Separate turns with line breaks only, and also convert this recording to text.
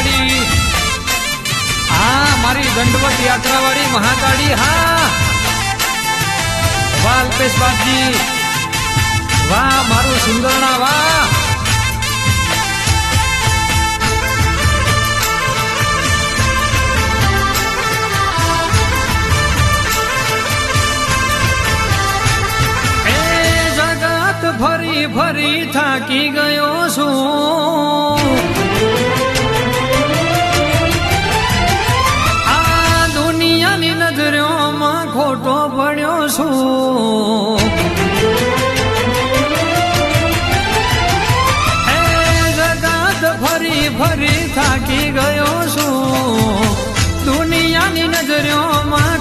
મહાકાળી. હા મારી દંડવત યાત્રા વાળી મહાકાળી. હા વાહ અલ્પેશ બાપજી, વાહ મારું સુંદરણા, વાહ. ફરી ફરી થાકી ગયો છું, આ દુનિયાની નજરોમાં ખોટો પડ્યો છું. એ જગત ફરી ફરી થાકી ગયો છું, દુનિયાની નજરોમાં